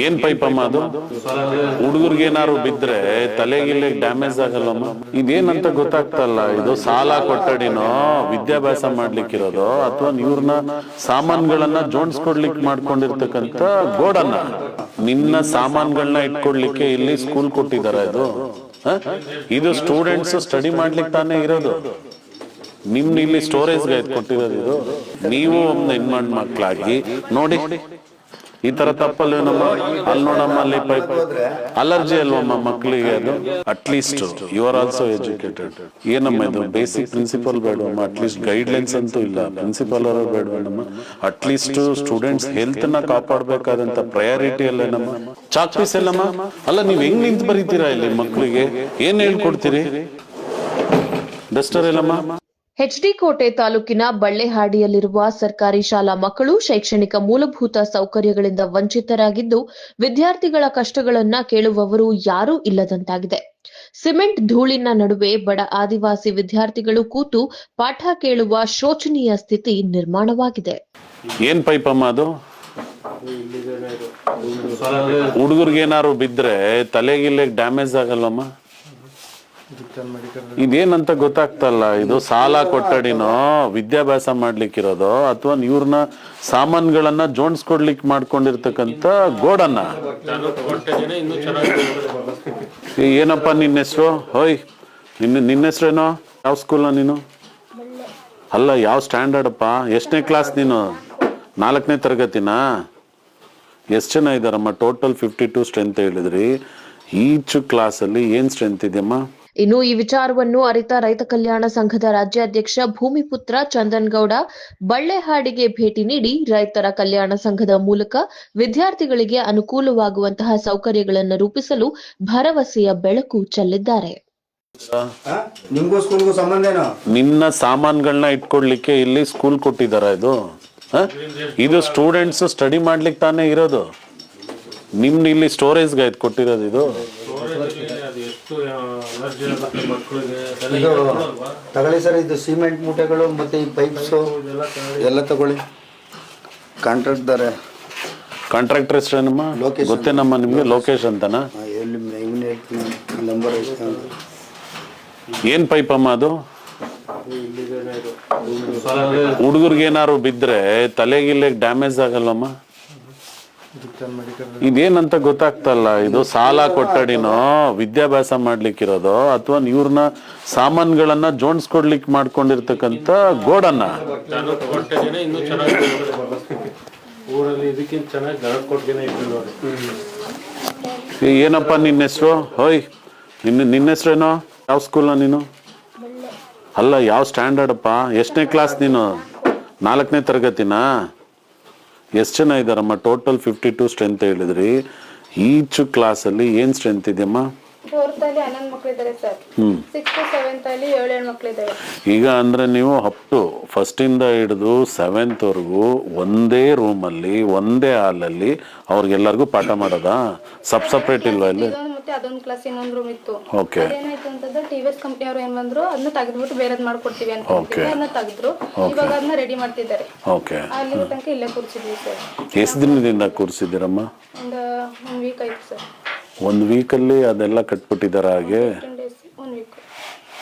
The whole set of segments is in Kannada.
ಏನ್ ಪೈಪಮ್ಮ ಅದು? ಹುಡುಗರಿಗೆ ಏನಾರು ಬಿದ್ರೆ ತಲೆಗಿಲ್ಲೆ ಡ್ಯಾಮೇಜ್ ಆಗಲ್ಲಮ್ಮ? ಇದೇನಂತ ಗೊತ್ತಾಗ್ತಲ್ಲ. ಇದು ಸಾಲ ಕೊಟ್ಟಡಿನೋ ವಿದ್ಯಾಭ್ಯಾಸ ಮಾಡ್ಲಿಕ್ಕಿರೋದು ಅಥವಾ ಇವ್ರನ್ನ ಸಾಮಾನ್ಗಳನ್ನ ಜೋಡಿಸ್ಕೊಡ್ಲಿಕ್ಕೆ ಮಾಡ್ಕೊಂಡಿರ್ತಕ್ಕಂಥ ಗೋಡನ್ನ? ನಿನ್ನ ಸಾಮಾನ್ಗಳನ್ನ ಇಟ್ಕೊಡ್ಲಿಕ್ಕೆ ಇಲ್ಲಿ ಸ್ಕೂಲ್ ಕೊಟ್ಟಿದಾರ ಇದು? ಇದು ಸ್ಟೂಡೆಂಟ್ಸ್ ಸ್ಟಡಿ ಮಾಡ್ಲಿಕ್ಕೆ ತಾನೇ ಇರೋದು. ನಿಮ್ನ ಇಲ್ಲಿ ಸ್ಟೋರೇಜ್ಗೆ ಕೊಟ್ಟಿರೋದು ಇದು. ನೀವು ಒಂದು ಹೆಣ್ಮಣ್ ಮಕ್ಳಾಗಿ ನೋಡಿ ಈ ತರ ತಪ್ಪಲ್ವೇನಮ್ಮ? ಅಲ್ಲಿ ನೋಡಮ್ಮ, ಅಲ್ಲಿ ಪೈಪ್ ಅಲರ್ಜಿ ಅಲ್ವಮ್ಮ ಮಕ್ಕಳಿಗೆ? ಅದು at least you are also educated. ಏನಮ್ಮ ಇದು ಬೇಸಿಕ್ ಪ್ರಿನ್ಸಿಪಲ್ ಬೇಡವಮ್ಮ? ಅಟ್ಲೀಸ್ಟ್ ಗೈಡ್ ಲೈನ್ಸ್ ಅಂತೂ ಇಲ್ಲ. ಪ್ರಿನ್ಸಿಪಲ್ ಅವರು ಬೇಡವಮ್ಮ? ಅಟ್ಲೀಸ್ಟ್ ಸ್ಟೂಡೆಂಟ್ಸ್ ಹೆಲ್ತ್ ನ ಕಾಪಾಡಬೇಕಾದಂತ ಪ್ರಯಾರಿಟಿ ಅಲ್ಲೇನಮ್ಮ? ಚಾಕ್ ಪೀಸ್ ಎಲ್ಲಮ್ಮ? ಅಲ್ಲ, ನೀವ್ ಹೆಂಗ್ ನಿಂತು ಬರೀತೀರಾ ಇಲ್ಲಿ ಮಕ್ಕಳಿಗೆ? ಏನ್ ಹೇಳ್ಕೊಡ್ತೀರಿ? ಡಸ್ಟರ್ ಎಲ್ಲಮ್ಮ? ಎಚ್ಡಿ ಕೋಟೆ ತಾಲೂಕಿನ ಬಳ್ಳೆಹಾಡಿಯಲ್ಲಿರುವ ಸರ್ಕಾರಿ ಶಾಲಾ ಮಕ್ಕಳು ಶೈಕ್ಷಣಿಕ ಮೂಲಭೂತ ಸೌಕರ್ಯಗಳಿಂದ ವಂಚಿತರಾಗಿದ್ದು, ವಿದ್ಯಾರ್ಥಿಗಳ ಕಷ್ಟಗಳನ್ನ ಕೇಳುವವರು ಯಾರೂ ಇಲ್ಲದಂತಾಗಿದೆ. ಸಿಮೆಂಟ್ ಧೂಳಿನ ನಡುವೆ ಬಡ ಆದಿವಾಸಿ ವಿದ್ಯಾರ್ಥಿಗಳು ಕೂತು ಪಾಠ ಕೇಳುವ ಶೋಚನೀಯ ಸ್ಥಿತಿ ನಿರ್ಮಾಣವಾಗಿದೆ. ಏನ್ ಪೈಪಮ್ಮ ಅದು? ಹುಡುಗರಿಗೆ ಏನಾರು ಬಿದ್ರೆ ತಲೆಗಿಲ್ಲೆ ಡ್ಯಾಮೇಜ್ ಆಗಲ್ಲಮ್ಮ? ಇದೇನಂತ ಗೊತ್ತಾಗ್ತಲ್ಲ. ಇದು ಸಾಲ ಕೊಟ್ಟಡಿನೋ ವಿದ್ಯಾಭ್ಯಾಸ ಮಾಡ್ಲಿಕ್ಕಿರೋದು ಅಥವಾ ಇವ್ರನ್ನ ಸಾಮಾನ್ಗಳನ್ನ ಜೋಡಿಸ್ಕೊಡ್ಲಿಕ್ಕೆ ಮಾಡ್ಕೊಂಡಿರ್ತಕ್ಕಂಥ ಗೋಡನ್ನ? ಏನಪ್ಪ ನಿನ್ನ ಹೆಸರು? ಹೋಯ್, ನಿನ್ನ ಹೆಸರೇನೋ? ಯಾವ ಸ್ಕೂಲ್ನ ನೀನು? ಅಲ್ಲ, ಯಾವ ಸ್ಟ್ಯಾಂಡರ್ಡ್ ಅಪ್ಪ? ಎಷ್ಟನೇ ಕ್ಲಾಸ್ ನೀನು? 4ನೇ ತರಗತಿನಾ? ಎಷ್ಟು ಜನ ಇದ್ದಾರಮ್ಮ ಟೋಟಲ್? 52 ಸ್ಟ್ರೆಂತ್ ಹೇಳಿದ್ರಿ. ಈಚ್ ಕ್ಲಾಸ್ ಅಲ್ಲಿ ಏನ್ ಸ್ಟ್ರೆಂತ್ ಇದೆಯಮ್ಮ? ಇನ್ನು ಈ ವಿಚಾರವನ್ನು ಅರಿತ ರೈತ ಕಲ್ಯಾಣ ಸಂಘದ ರಾಜ್ಯಾಧ್ಯಕ್ಷ ಭೂಮಿಪುತ್ರ ಚಂದನ್ಗೌಡ ಬಳ್ಳೆಹಾಡಿಗೆ ಭೇಟಿ ನೀಡಿ ರೈತರ ಕಲ್ಯಾಣ ಸಂಘದ ಮೂಲಕ ವಿದ್ಯಾರ್ಥಿಗಳಿಗೆ ಅನುಕೂಲವಾಗುವಂತಹ ಸೌಕರ್ಯಗಳನ್ನು ರೂಪಿಸಲು ಭರವಸೆಯ ಬೆಳಕು ಚೆಲ್ಲಿದ್ದಾರೆ. ನಿನ್ನ ಸಾಮಾನ್ಗಳನ್ನ ಇಟ್ಕೊಡ್ಲಿಕ್ಕೆ ಇಲ್ಲಿ ಸ್ಕೂಲ್ ಕೊಟ್ಟಿದಾರ ಇದು? ಇದು ಸ್ಟೂಡೆಂಟ್ಸ್ ಸ್ಟಡಿ ಮಾಡ್ಲಿಕ್ಕೆ ತಾನೇ ಇರೋದು. ನಿಮ್ನ ಇಲ್ಲಿ ಸ್ಟೋರೇಜ್ಗೆ ಕೊಟ್ಟಿರೋದು ಇದು? ತಗೊಳ್ಳಿ ಸರ್, ಇದು ಸಿಮೆಂಟ್ ಮೂಟೆಗಳು ಮತ್ತೆ ಈ ಪೈಪ್ಸ್ ಎಲ್ಲ ತಗೊಳ್ಳಿ. ಕಾಂಟ್ರಾಕ್ಟರ್ ಹೆಸರೇನಮ್ಮ? ಗೊತ್ತೇನಮ್ಮ ನಿಮ್ಗೆ? ಲೋಕೇಶ್ ಅಂತನಾ? ನಂಬರ್ ಏನ್ ಪೈಪಮ್ಮ ಅದು? ಹುಡುಗರಿಗೆ ಏನಾರು ಬಿದ್ರೆ ತಲೆಗಿಲ್ಲೆ ಡ್ಯಾಮೇಜ್ ಆಗಲ್ಲಮ್ಮ? ಇದೇನಂತ ಗೊತ್ತಾಗ್ತಲ್ಲ. ಇದು ಸಾಲ ಕೊಟ್ಟಡಿನೋ ವಿದ್ಯಾಭ್ಯಾಸ ಮಾಡ್ಲಿಕ್ಕಿರೋದು ಅಥವಾ ಇವ್ರನ್ನ ಸಾಮಾನ್ಗಳನ್ನ ಜೋಡಿಸ್ಕೊಡ್ಲಿಕ್ಕೆ ಮಾಡ್ಕೊಂಡಿರ್ತಕ್ಕಂಥ ಗೋಡನ್ನ? ಏನಪ್ಪ ನಿನ್ನ ಹೆಸರು? ಹೋಯ್, ನಿನ್ನ ಹೆಸರೇನೋ? ಯಾವ ಸ್ಕೂಲ್ನ ನೀನು? ಅಲ್ಲ, ಯಾವ ಸ್ಟ್ಯಾಂಡರ್ಡ್ ಅಪ್ಪ? ಎಷ್ಟನೇ ಕ್ಲಾಸ್ ನೀನು? 4ನೇ ತರಗತಿನಾ? ಎಷ್ಟು ಜನ ಇದ್ದಾರಮ್ಮ ಟೋಟಲ್? 52 ಸ್ಟ್ರೆಂತ್ ಹೇಳಿದ್ರಿ. ಈಚ್ ಕ್ಲಾಸ್ ಅಲ್ಲಿ ಏನ್ ಸ್ಟ್ರೆಂತ್ ಇದೆಯಮ್ಮ? 4th ಅಲ್ಲಿ 11 ಮಕ್ಕಳಿದ್ದಾರೆ ಸರ್. 6th 7th ಅಲ್ಲಿ 7 ಮಕ್ಕಳಿದ್ದಾರೆ. ಈಗ ಅಂದ್ರೆ ನೀವು ಅಪ್ ಟು 1st ಇಂದ ಹಿಡಿದು 7th ವರೆಗೂ ಒಂದೇ ರೂಮ್ ಅಲ್ಲಿ ಒಂದೇ ಹಾಲ್ ಅಲ್ಲಿ ಅವ್ರಿಗೆಲ್ಲರಿಗೂ ಪಾಠ ಮಾಡೋದಾ? ಸಪ್ರೇಟ್ ಇಲ್ವಾ ಇಲ್ಲಿ? ಮತ್ತೆ ಅದೊಂದು ಕ್ಲಾಸ್ ಇನ್ನೊಂದು ರೂಮ್ ಇತ್ತು. ಓಕೆ. ಏನಾಯ್ತು ಅಂತಂದ್ರೆ ಟಿವಿಎಸ್ ಕಂಪನಿ ಅವರು ಏನ್ ಬಂದ್ರು, ಅದನ್ನ ತೆಗೆದ್ಬಿಟ್ಟು ಬೇರೆದ್ ಮಾಡ್ಕೊಡ್ತೀವಿ ಅಂತ ಅದನ್ನ ತೆಗೆದ್ರು. ಇವಾಗ ಅದನ್ನ ರೆಡಿ ಮಾಡ್ತಿದ್ದಾರೆ. ಓಕೆ. ಅಲ್ಲಿ ತನಕ ಇಲ್ಲೇ ಕೂರಿಸಿದ್ವಿ ಸರ್. ಎಷ್ಟು ದಿನದಿಂದ ಕೂರಿಸಿದ್ದೀರಮ್ಮ? ಒಂದು ವೀಕ್ ಆಯ್ತು ಸರ್. 1 ವೀಕಲ್ಲಿ ಅದೆಲ್ಲ ಕಟ್ಬಿಟ್ಟಿದಾರ? ಹಾಗೆ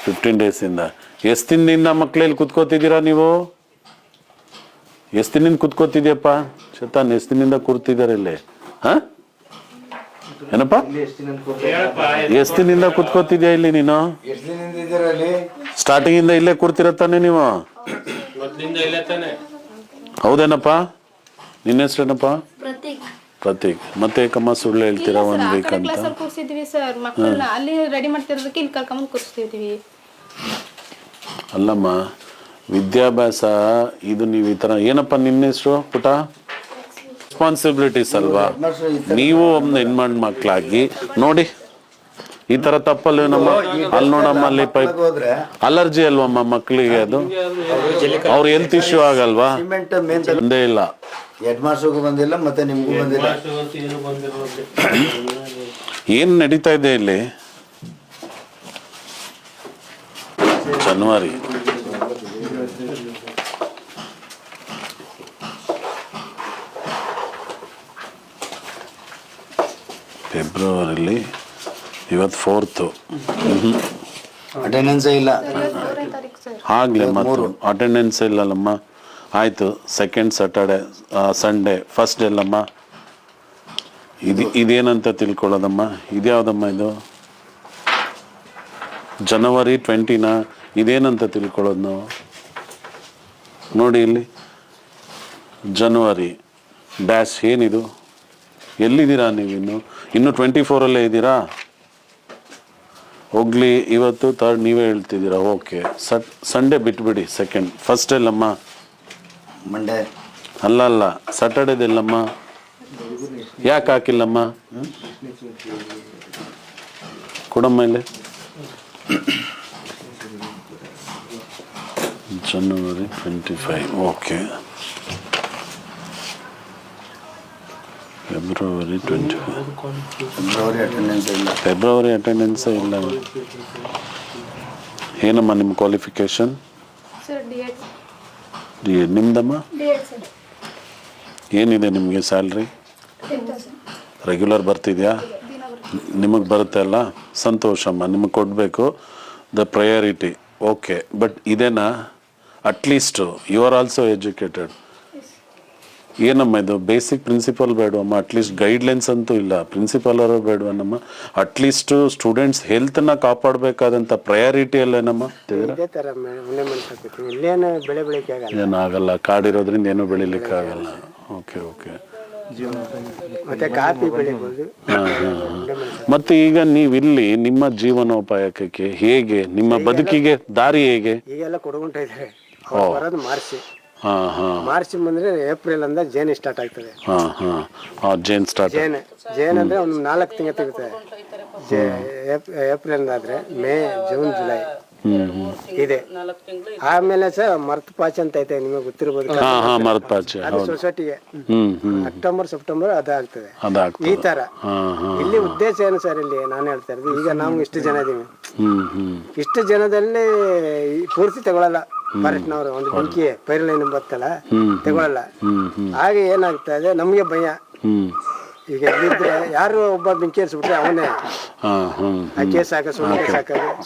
15 ಡೇಸ್ ಇಂದ. ಎಷ್ಟು ದಿನದಿಂದ ಮಕ್ಕಳಲ್ಲಿ ಕುತ್ಕೋತಿದ್ದೀರಾ ನೀವು? ಎಷ್ಟು ದಿನದಿಂದ ಕುತ್ಕೋತಿದ್ಯಪ್ಪ ಚೇತನ್? ಎಷ್ಟು ದಿನದಿಂದ ಕೂರ್ತಿದ್ದಾರೆ ಇಲ್ಲಿ? ಏನಪ್ಪ, ಎಷ್ಟು ದಿನದಿಂದ ಕುತ್ಕೋತಿದ್ಯಾ ಇಲ್ಲಿ ನೀನು? ಸ್ಟಾರ್ಟಿಂಗ್ ಇಂದ ಇಲ್ಲೇ ಕೂರ್ತಿರತ್ತಾನೆ ನೀವು? ಹೌದೇನಪ್ಪ? ನಿನ್ನ ಹೆಸರೇನಪ್ಪ? ಪ್ರತೀಕ್. ಮತ್ತೆ ಕಮ್ಮ ಸುಳ್ಳು ಹೇಳ್ತೀರಾ 1 ವೀಕ್ ಅಂತ? ಕೂರಿಸಿದ್ವಿ ಸರ್ ಮಕ್ಕಳನ್ನ. ಅಲ್ಲಿ ರೆಡಿ ಮಾಡ್ತಿರೋದಕ್ಕೆ ಇಲ್ಲಿ ಕರ್ಕೊಂಡ್ ಕೂರಿಸ್ತಿದ್ವಿ. ಅಲ್ಲಮ್ಮ, ವಿದ್ಯಾಭ್ಯಾಸ ಇದು ನೀವು ಈ ತರ. ಏನಪ್ಪ ನಿನ್ನ ಹೆಸರು ಪುಟ? ರೆಸ್ಪಾನ್ಸಿಬಿಲಿಟೀಸ್ ಅಲ್ವಾ? ನೀವು ಒಂದು ಹೆಣ್ಮಣ್ ಮಕ್ಳಾಗಿ ನೋಡಿ ಈ ತರ ತಪ್ಪಲ್ವೇನಮ್ಮ? ಅಲ್ಲಿ ನೋಡಮ್ಮ, ಅಲ್ಲಿ ಪೈಪ್ ಅಲರ್ಜಿ ಅಲ್ವಮ್ಮ ಮಕ್ಕಳಿಗೆ? ಅದು ಅವ್ರ ಹೆಲ್ತ್ ಇಶ್ಯೂ ಆಗಲ್ವಾ? ಒಂದೇ ಇಲ್ಲ. ಹೆಡ್ ಮಾಸ್ಟರ್ಗೂ ಬಂದಿಲ್ಲ, ಮತ್ತೆ ನಿಮ್ಗೂ ಬಂದಿಲ್ಲ. ಏನ್ ನಡೀತಾ ಇದೆ ಇಲ್ಲಿ? ಜನವರಿ ಫೆಬ್ರವರಿಲಿ ಇವತ್ತು 4th. ಅಟೆಂಡೆನ್ಸೇ ಇಲ್ಲ. 4ನೇ ತಾರೀಕು ಸರ್. ಆಗಲಿ ಮತ್ತು ಅಟೆಂಡೆನ್ಸ್ ಇಲ್ಲಲ್ಲಮ್ಮ. ಆಯಿತು, ಸೆಕೆಂಡ್ ಸ್ಯಾಟರ್ಡೆ ಸಂಡೇ ಫಸ್ಟ್ ಎಲ್ಲಮ್ಮ. ಇದೇನಂತ ತಿಳ್ಕೊಳ್ಳೋದಮ್ಮ? ಇದ್ಯಾವುದಮ್ಮ ಇದು? ಜನವರಿ 20ನ. ಇದೇನಂತ ತಿಳ್ಕೊಳ್ಳೋದು ನಾವು? ನೋಡಿ ಇಲ್ಲಿ ಜನವರಿ ಡ್ಯಾಶ್ ಏನಿದು? ಎಲ್ಲಿದ್ದೀರಾ ನೀವಿನ್ನು? ಇನ್ನು 24ಅಲ್ಲೇ ಇದ್ದೀರಾ? ಹೋಗ್ಲಿ, ಇವತ್ತು 3rd ನೀವೇ ಹೇಳ್ತಿದ್ದೀರಾ. ಓಕೆ, ಸಂಡೇ ಬಿಟ್ಬಿಡಿ. ಸೆಕೆಂಡ್. ಫಸ್ಟ್ ಎಲ್ಲಮ್ಮ? ಮಂಡೇ. ಅಲ್ಲ, ಸ್ಯಾಟರ್ಡೇದೆಲ್ಲಮ್ಮ? ಯಾಕೆ ಹಾಕಿಲ್ಲಮ್ಮ? ಕೊಡಮ್ಮ ಇಲ್ಲಿ. ಜನವರಿ 25. Okay, February 25. ಫೆಬ್ರವರಿ ಅಟೆಂಡೆನ್ಸೇ ಇಲ್ಲ. ಏನಮ್ಮ ನಿಮ್ಮ ಕ್ವಾಲಿಫಿಕೇಶನ್? ಸರ್ ಡಿ.ಎಡ್. ನಿಮ್ದಮ್ಮ? ಡಿ.ಎಡ್ ಸರ್. ಏನಿದೆ ನಿಮಗೆ ಸ್ಯಾಲ್ರಿ? 10,000. ರೆಗ್ಯುಲರ್ ಬರ್ತಿದ್ಯಾ? ನಿಮಗೆ ಬರುತ್ತೆ ಅಲ್ಲ, ಸಂತೋಷಮ್ಮ. ನಿಮಗೆ ಕೊಡಬೇಕು ದ ಪ್ರಯಾರಿಟಿ. ಓಕೆ, ಬಟ್ ಇದೇನಾ? At least you are also educated. ಏನಮ್ಮ ಇದು? ಬೇಸಿಕ್ ಪ್ರಿನ್ಸಿಪಲ್ ಬೇಡವಮ್ಮ? ಅಟ್ಲೀಸ್ಟ್ ಗೈಡ್ಲೈನ್ಸ್ ಅಂತೂ ಇಲ್ಲ. ಪ್ರಿನ್ಸಿಪಲ್ ಅವರು ಬೇಡವನಮ್ಮ? ಅಟ್ಲೀಸ್ಟ್ ಸ್ಟೂಡೆಂಟ್ಸ್ ಹೆಲ್ತನ್ನ ಕಾಪಾಡಬೇಕಾದಂಥ ಪ್ರಯಾರಿಟಿ ಅಲ್ಲೇನಮ್ಮ? ಏನಾಗಲ್ಲ, ಕಾಡಿರೋದ್ರಿಂದ ಏನೂ ಬೆಳಿಲಿಕ್ಕಾಗಲ್ಲ. ಓಕೆ. ಮತ್ತೆ ಈಗ ನೀವಿಲ್ಲಿ ನಿಮ್ಮ ಜೀವನೋಪಾಯಕ್ಕೆ ಹೇಗೆ, ನಿಮ್ಮ ಬದುಕಿಗೆ ದಾರಿ ಹೇಗೆ? ಈಗೆಲ್ಲ ಕೊಡ್ಕೊಂತ ಇದ್ದಾರೆ. ಬರೋದು ಮಾರ್ಚ್ ಬಂದ್ರೆ ಏಪ್ರಿಲ್ ಅಂದ್ರೆ ಜೇನ್ ಸ್ಟಾರ್ಟ್ ಆಗ್ತದೆ. ಜೇನ್ ಸ್ಟಾರ್ಟ್. ಜೇನ್ ಅಂದ್ರೆ ಒಂದು 4 ತಿಂಗಳು ತೆಗಿತದೆ. ಏಪ್ರಿಲ್ ಆದ್ರೆ ಮೇ, ಜೂನ್, ಜುಲೈ ಇದೆ. ಆಮೇಲೆ ಸರ್ ಮರ್ತ್ ಪಾಚ್ ಅಂತ ಐತೆ, ನಿಮಗೆ ಗೊತ್ತಿರ್ಬೋದು. ಮರ್ತ್ ಪಾಚ್ ಅದು ಸೊಸೈಟಿಗೆ ಅಕ್ಟೋಬರ್, ಸೆಪ್ಟೆಂಬರ್ ಅದಾಗ್ತದೆ. ಈ ತರ ಇಲ್ಲಿ ಉದ್ದೇಶ ಏನು ಸರ್? ಇಲ್ಲಿ ನಾನು ಹೇಳ್ತಾ ಇರೋದು, ಈಗ ನಾವು ಇಷ್ಟು ಜನ ಇದೀವಿ. ಇಷ್ಟು ಜನದಲ್ಲಿ ಪೂರ್ತಿ ತಗೊಳಲ್ಲ. ಫಾರೆಸ್ಟ್ನವರು ಒಂದು ಬೆಂಕಿ ಪೈರ್ಲೈನ್ ಬರ್ತಲ್ಲ, ತಗೊಳಲ್ಲ. ಹಾಗೆ ಏನಾಗ್ತಾ ಇದೆ, ನಮ್ಗೆ ಭಯ. ಈಗ ಇಲ್ಲಿದ್ರೆ ಯಾರು ಒಬ್ಬ ಬೆಂಕಿ ಹರಿಸ್ಬಿಟ್ರೆ ಅವನೇ ಕೇಸ್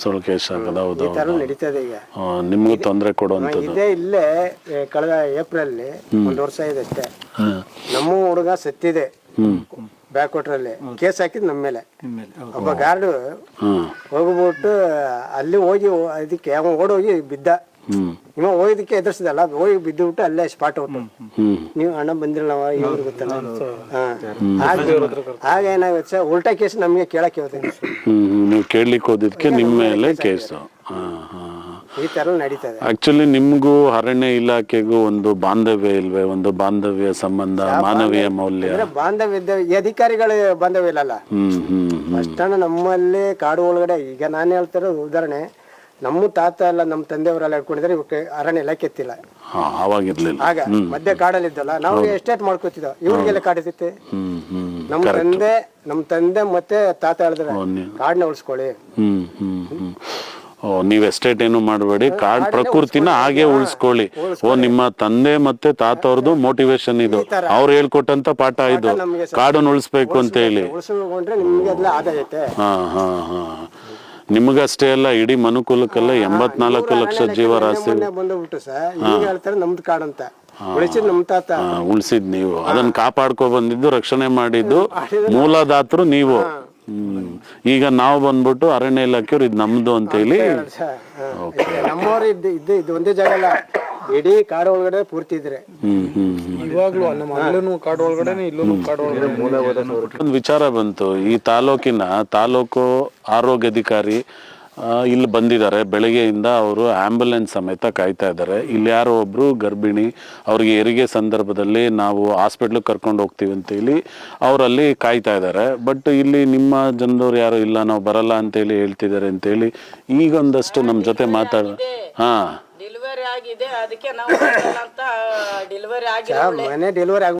ಸುಳ್ಳು ಕೇಸ್ ಹಾಕೋದು. ಈ ತರ ನಡೀತದೆ ಈಗ. ನಿಮ್ಗೂ ತೊಂದರೆ ಕೊಡುವಂಥದ್ದು ಇದೇ. ಇಲ್ಲೇ ಕಳೆದ ಏಪ್ರಿಲ್ 1 ವರ್ಷ ಇದೆ ಅಷ್ಟೇ. ನಮ್ಮ ಹುಡುಗ ಸತ್ತಿದೆ ಬ್ಯಾಕ್ವಾಟ್ರಲ್ಲಿ. ಕೇಸ್ ಹಾಕಿದ್ ನಮ್ಮ ಮೇಲೆ. ಒಬ್ಬ ಗಾರ್ಡ್ ಹೋಗ್ಬಿಟ್ಟು ಅಲ್ಲಿ ಹೋಗಿ ಅದಕ್ಕೆ ಅವ ಓಡೋಗಿ ಬಿದ್ದ. ಇವ ಹೋಗಿದ್ದಕ್ಕೆ ಎದುರಿಸಿದಲ್ಲ, ಹೋಗಿ ಬಿದ್ದು ಬಿಟ್ಟು ಅಲ್ಲೇ ಸ್ಪಾಟ್ ಔಟ್. ನೀವು ಅಣ್ಣ ಬಂದಿರಲ್ಲ, ಇವ್ರು ಗೊತ್ತಲ್ಲ. ಆಗ ಏನಾಗುತ್ತೆ ಸರ್, ಉಲ್ಟಾ ಕೇಸ್ ನಮ್ಗೆ ಕೇಳಕ್ಕೆ ಹೋಗ್ತದೆ. ನೀವು ಕೇಳಲಿಕ್ಕೆ ಹೋದಿದ್ಕೆ ನಿಮ್ಮ ಮೇಲೆ ಕೇಸು. ಈ ತರ ನಡೀತದೆ. ಆಕ್ಚುಲಿ ನಿಮ್ಗೂ ಅರಣ್ಯ ಇಲಾಖೆಗೂ ಒಂದು ಬಾಂಧವ್ಯ ಇಲ್ವೇ? ಒಂದು ಬಾಂಧವ್ಯ ಸಂಬಂಧ, ಮಾನವೀಯ ಮೌಲ್ಯ. ಬಾಂಧವ್ಯ ಅಧಿಕಾರಿಗಳ ಬಾಂಧವ್ಯ ಇಲ್ಲಲ್ಲ. ಅಷ್ಟೇ ನಮ್ಮಲ್ಲಿ ಕಾಡು ಒಳಗಡೆ. ಈಗ ನಾನು ಹೇಳ್ತಾರೋ ಉದಾಹರಣೆ, ನಮ್ಮ ತಾತ ಎಲ್ಲ ನಮ್ಮ ತಂದೆಯವರೆಲ್ಲ ಇಟ್ಕೊಂಡಿದ್ರೆ ಇವಕ್ಕೆ ಅರಣ್ಯ ಇಲಾಖೆ ಎತ್ತಿಲ್ಲ. ಆಗ ಮಧ್ಯ ಕಾಡಲ್ಲಿ ಇದ್ದಲ್ಲ, ನಾವು ಎಸ್ಟೇಟ್ ಮಾಡ್ಕೋತಿದ್ದ. ಇವ್ರಿಗೆಲ್ಲ ಕಾಡಿತೈತೆ. ನಮ್ಮ ತಂದೆ ಮತ್ತೆ ತಾತ ಹೇಳಿದ್ರೆ ಕಾಡನ್ನ ಉಳಿಸ್ಕೊಳ್ಳಿ. ನೀವ್ ಎಸ್ಟೇಟ್ ಏನು ಮಾಡಬೇಡಿ, ಕಾಡ್ ಪ್ರಕೃತಿನ ಹಾಗೆ ಉಳಿಸ್ಕೊಳ್ಳಿ. ನಿಮ್ಮ ತಂದೆ ಮತ್ತೆ ತಾತ ಅವ್ರದ್ದು ಮೋಟಿವೇಶನ್ ಇದು. ಅವ್ರು ಹೇಳ್ಕೊಟ್ಟಂತ ಪಾಠ ಇದು, ಕಾಡನ್ನು ಉಳಿಸ್ಬೇಕು ಅಂತ ಹೇಳಿ. ಉಳಿಸ್ಕೊಂಡ್ರೆ ನಿಮ್ಗೆ ಎಲ್ಲ ಆದಾಯ ಐತೆ. ನಿಮಗಷ್ಟೇ ಅಲ್ಲ, ಇಡೀ ಮನುಕುಲಕ್ಕೆಲ್ಲ 84 ಲಕ್ಷ ಜೀವರಾಶಿ ಬಂದ್ಬಿಟ್ಟು ಸರ್. ಈಗ ಹೇಳ್ತಾರೆ ನಮ್ದು ಕಾಡಂತ. ಉಳಿಸಿದ್ ನಮ್ ತಾತ, ಉಳಿಸಿದ್ ನೀವು. ಅದನ್ನ ಕಾಪಾಡ್ಕೊ ಬಂದಿದ್ದು, ರಕ್ಷಣೆ ಮಾಡಿದ್ದು ಮೂಲದಾತರು ನೀವು. ಈಗ ನಾವು ಬಂದ್ಬಿಟ್ಟು ಅರಣ್ಯ ಇಲಾಖೆಯವ್ರು ಇದು ನಮ್ದು ಅಂತ ಹೇಳಿ. ನಮ್ಮವ್ರು ಇದು ಒಂದೇ ಜಾಗ ಅಲ್ಲ, ಇಡೀ ಕಾಡು ಒಳಗಡೆ ಪೂರ್ತಿ ಇದ್ರೆ. ಇವಾಗ್ಲೂ ನಮ್ಮ ಕಾಡು ಒಳಗಡೆ, ಇಲ್ಲೂ ಕಾಡು ಒಳಗಡೆ. ಒಂದು ವಿಚಾರ ಬಂತು. ಈ ತಾಲೂಕು ಆರೋಗ್ಯಾಧಿಕಾರಿ ಇಲ್ಲಿ ಬಂದಿದ್ದಾರೆ. ಬೆಳಗ್ಗೆಯಿಂದ ಅವರು ಆಂಬ್ಯುಲೆನ್ಸ್ ಸಮೇತ ಕಾಯ್ತಾ ಇದ್ದಾರೆ. ಇಲ್ಲಿ ಯಾರೋ ಒಬ್ರು ಗರ್ಭಿಣಿ, ಅವ್ರಿಗೆ ಹೆರಿಗೆ ಸಂದರ್ಭದಲ್ಲಿ ನಾವು ಹಾಸ್ಪಿಟ್ಲಿಗೆ ಕರ್ಕೊಂಡು ಹೋಗ್ತೀವಿ ಅಂತೇಳಿ ಅವರಲ್ಲಿ ಕಾಯ್ತಾ ಇದ್ದಾರೆ. ಬಟ್ ಇಲ್ಲಿ ನಿಮ್ಮ ಜನದವ್ರು ಯಾರು ಇಲ್ಲ, ನಾವು ಬರಲ್ಲ ಅಂತೇಳಿ ಹೇಳ್ತಿದ್ದಾರೆ ಅಂತೇಳಿ ಈಗೊಂದಷ್ಟು ನಮ್ಮ ಜೊತೆ ಡೆಲಿವರಿ ಆಗಿದೆ, ಅದಕ್ಕೆ ನಾವು ಡೆಲಿವರಿ ಆಗಿ ಮನೆ ಡೆಲಿವರಿ